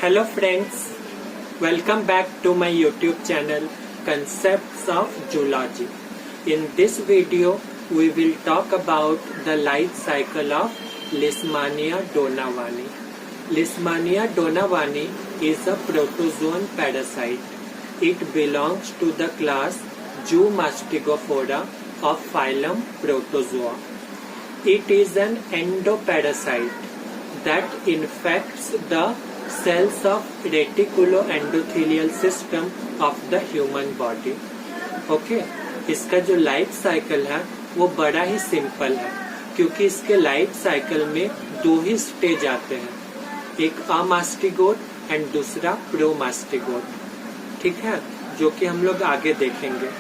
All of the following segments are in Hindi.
Hello friends, welcome back to my YouTube channel Concepts of Zoology. In this video, we will talk about the life cycle of Leishmania donovani. Leishmania donovani is a protozoan parasite. It belongs to the class Zoomastigophora of phylum Protozoa. It is an endoparasite that infects the cells of reticuloendothelial system of the human body. Okay, इसका जो लाइफ साइकिल है वो बड़ा ही सिंपल है, क्योंकि इसके लाइफ साइकिल में दो ही स्टेज आते हैं, एक अमास्टिगोट एंड दूसरा प्रोमास्टिगोट. ठीक है, जो कि हम लोग आगे देखेंगे.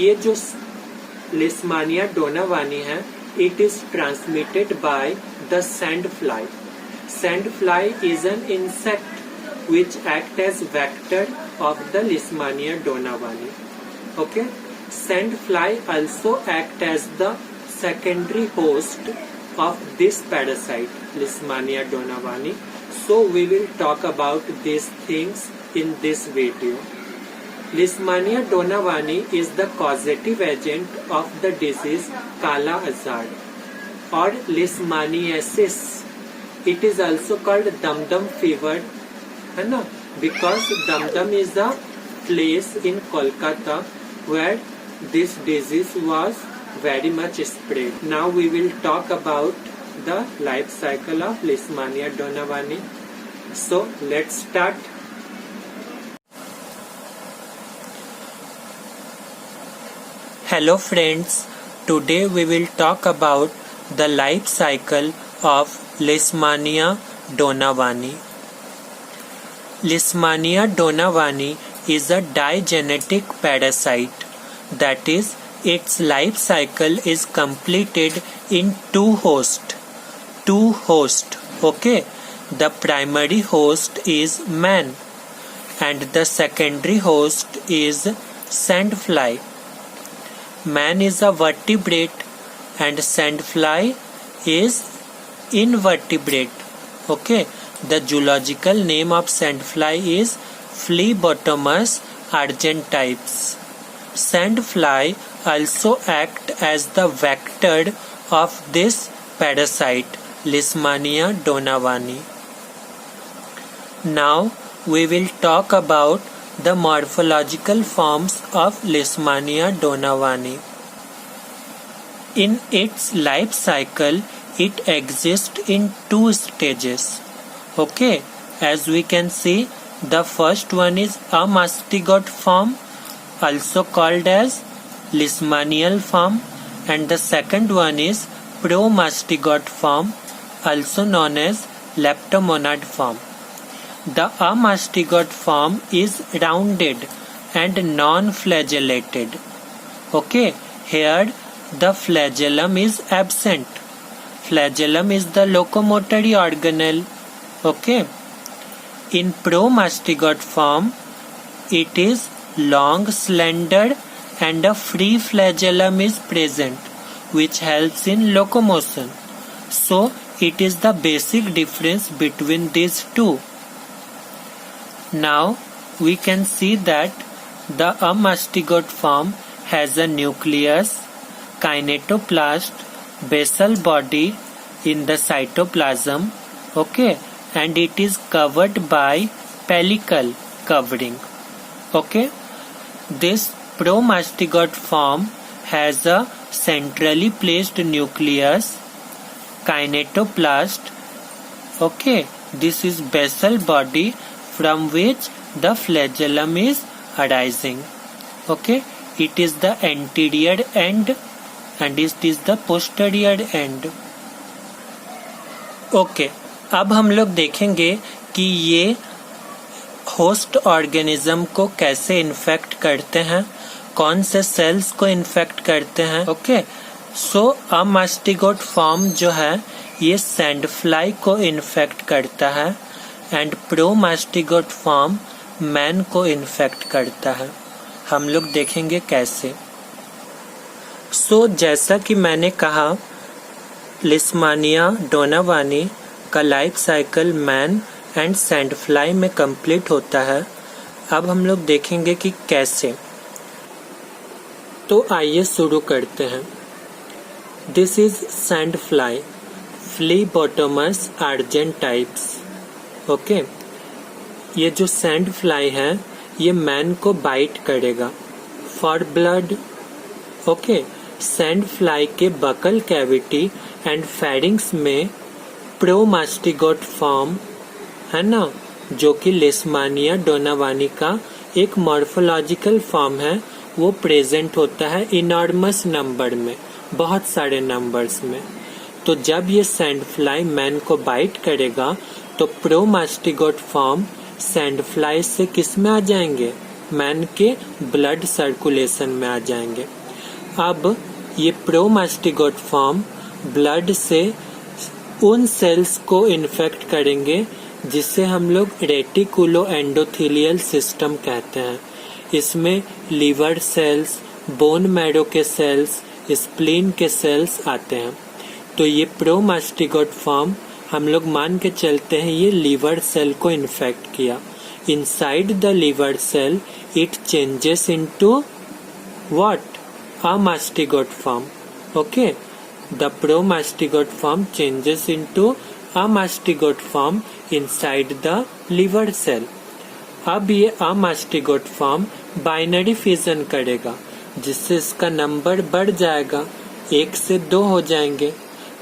ये जो लेishmania donovani है, it is transmitted by the sandfly. Sandfly is an insect which acts as vector of the Leishmania donovani. Okay, sandfly also act as the secondary host of this parasite, Leishmania donovani. So we will talk about these things in this video. Leishmania donovani is the causative agent of the disease Kala Azar or leishmaniasis. It is also called dum-dum fever, है ना? Because dum-dum is a place in Kolkata where this disease was very much spread. Now we will talk about the life cycle of Leishmania donovani. So let's start. Hello friends, today we will talk about the life cycle of Leishmania donovani. Leishmania donovani is a digenetic parasite. That is, its life cycle is completed in two hosts. Okay, the primary host is man and the secondary host is sandfly. Man is a vertebrate and sandfly is invertebrate. Okay, the zoological name of sandfly is Phlebotomus argentipes. Sandfly also act as the vector of this parasite, Leishmania donovani. Now we will talk about the morphological forms of Leishmania donovani. In its life cycle, it exists in two stages. Okay, as we can see, the first one is amastigote form, also called as leishmanial form, and the second one is promastigote form, also known as leptomonad form. The amastigote form is rounded and non-flagellated. Okay, here the flagellum is absent. Flagellum is the locomotory organelle. Okay. In promastigote form, it is long, slender, and a free flagellum is present, which helps in locomotion. So, it is the basic difference between these two. Now, we can see that the amastigote form has a nucleus, kinetoplast, basal body in the cytoplasm, okay, and it is covered by pellicle covering. Okay, this promastigote form has a centrally placed nucleus, kinetoplast. Okay, this is basal body from which the flagellum is arising. Okay, it is the anterior end and it is the posterior end. Okay, अब हम लोग देखेंगे कि ये होस्ट ऑर्गेनिज्म को कैसे इन्फेक्ट करते हैं, कौन से सेल्स को इन्फेक्ट करते हैं. ओके, सो अमास्टिगोट फॉर्म जो है ये सैंडफ्लाई को इन्फेक्ट करता है एंड प्रोमास्टिगोट फॉर्म मैन को इन्फेक्ट करता है. हम लोग देखेंगे कैसे. सो जैसा कि मैंने कहा, लेishmania donovani का life cycle man and sand fly में कंप्लीट होता है। अब हम लोग देखेंगे कि कैसे। तो आइए शुरू करते हैं। This is sand fly, phlebotomus argentipes. Okay, ये जो सैंड फ्लाई है ये मैन को बाइट करेगा for blood. Okay, sand fly के बकल कैविटी एंड फेरिंग्स में प्रोमास्टिगोट फॉर्म है ना, जो कि लेशमानिया डोनावानी का एक मॉर्फोलॉजिकल फॉर्म है, वो प्रेजेंट होता है इनॉर्मस नंबर में, बहुत सारे नंबर्स में। तो जब ये सैंड फ्लाई मैन को बाइट करेगा तो प्रोमास्टिगोट फॉर्म सैंड फ्लाई से किस में आ जाएंगे, मैन के ब्लड सर्कुलेशन में आ जाएंगे। अब ये प्रोमास्टिगोट फॉर्म ब्लड से उन सेल्स को इन्फेक्ट करेंगे जिसे हम लोग रेटिकुलो एंडोथेलियल सिस्टम कहते हैं। इसमें लीवर सेल्स, बोन मैरो के सेल्स, स्प्लीन के सेल्स आते हैं। तो ये प्रोमास्टिगोट फॉर्म हम लोग मान के चलते हैं ये लीवर सेल को इन्फेक्ट किया। Inside the liver cell it changes into what, amastigote form. Okay, the promastigote form changes into amastigote form inside the liver cell. अब ये अमास्टिगोट फॉर्म बाइनरी फिजन करेगा जिससे इसका नंबर बढ़ जाएगा, 1 से 2 हो जाएंगे।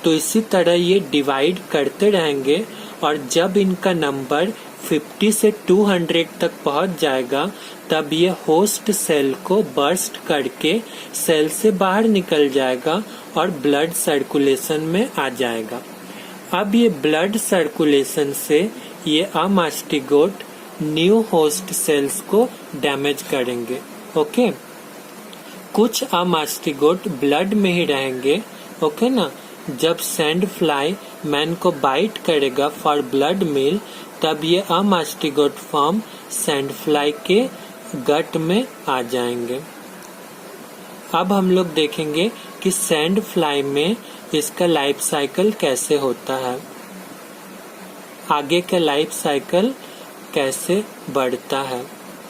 तो इसी तरह ये डिवाइड करते रहेंगे और जब इनका नंबर 50 से 200 तक पहुंच जाएगा तब ये होस्ट सेल को बर्स्ट करके सेल से बाहर निकल जाएगा और ब्लड सर्कुलेशन में आ जाएगा। अब ये ब्लड सर्कुलेशन से ये अमास्टिगोट न्यू होस्ट सेल्स को डैमेज करेंगे। ओके, कुछ अमास्टिगोट ब्लड में ही रहेंगे। ओके ना, जब सैंड फ्लाई मैन को बाइट करेगा फॉर ब्लड मील तब ये अमास्टिगोट फॉर्म सैंड फ्लाई के गट में आ जाएंगे। अब हम लोग देखेंगे कि सैंड फ्लाई में इसका लाइफ साइकिल कैसे होता है, आगे का लाइफ साइकिल कैसे बढ़ता है।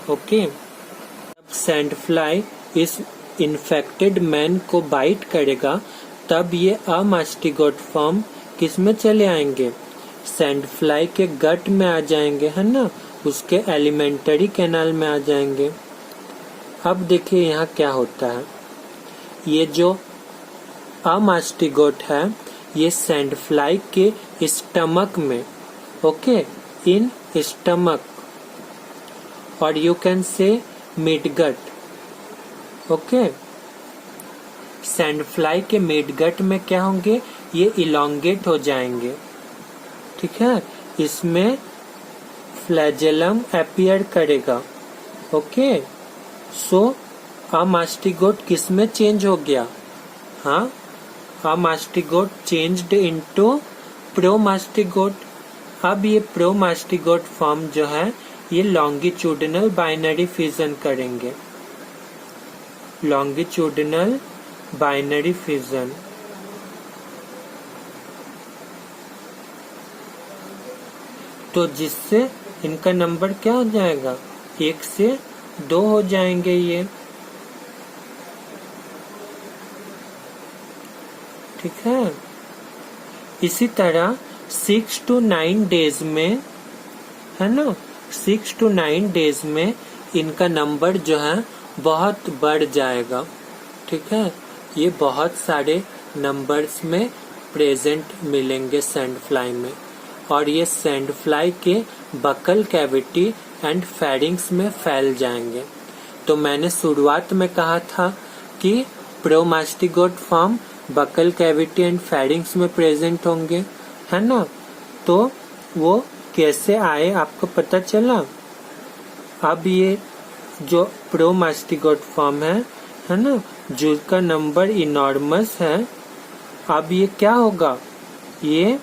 ओके, जब सैंड फ्लाई इस इन्फेक्टेड मैन को बाइट करेगा तब ये अमास्टिगोट फॉर्म किस में चले आएंगे, सैंड फ्लाई के गट में आ जाएंगे, है ना, उसके एलिमेंटरी कैनाल में आ जाएंगे। अब देखिए यहाँ क्या होता है, ये जो अमास्टिगोट है ये सैंड फ्लाई के स्टमक में, ओके, इन स्टमक, और you can say midgut. Okay, sand fly के मिडगट में क्या होंगे, ये इलोंगेट हो जाएंगे। ठीक है, इसमें फ्लैजेलम अपीयर करेगा। ओके, सो अमास्टिगोट किस में चेंज हो गया, हाँ, अमास्टिगोट चेंज्ड इनटू प्रोमास्टिगोट। अब ये प्रोमास्टिगोट फॉर्म जो है ये लॉन्गिट्यूडिनल बाइनरी फिजन करेंगे, लॉन्गिट्यूडिनल बाइनरी फिजन। तो जिससे इनका नंबर क्या हो जाएगा, 1 से 2 हो जाएंगे ये। ठीक है, इसी तरह 6 to 9 डेज में, है ना, 6 to 9 डेज में इनका नंबर जो है बहुत बढ़ जाएगा। ठीक है, ये बहुत सारे नंबर्स में प्रेजेंट मिलेंगे सैंड फ्लाई में, और ये सैंड फ्लाई के बकल कैविटी एंड फेरिंग्स में फैल जाएंगे। तो मैंने शुरुआत में कहा था कि promastigote form buccal cavity and pharynx में प्रेजेंट होंगे, है ना। तो वो कैसे आए आपको पता चला। अब ये जो प्रोमास्टिगोट फॉर्म है ना, जिसका नंबर इनॉर्मस है, अब ये क्या होगा, ये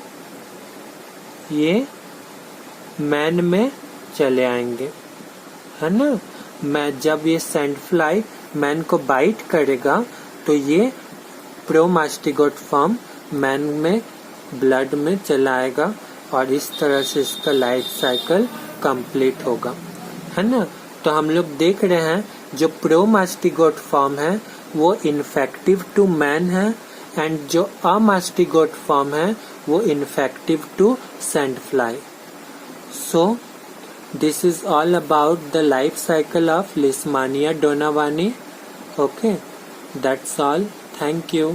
मैन में चले आएंगे, है ना। मैं जब ये सैंड फ्लाई मैन को बाइट करेगा तो ये प्रोमास्टिगोट फॉर्म मैन में ब्लड में चला आएगा और इस तरह से इसका लाइफ साइकिल कंप्लीट होगा, है ना। तो हम लोग देख रहे हैं जो प्रोमास्टिगोट फॉर्म है वो इन्फेक्टिव टू मैन है, एंड जो अमास्टिगोट फॉर्म है वो infective to sand fly. So this is all about the life cycle of Leishmania donovani. Okay, that's all. Thank you.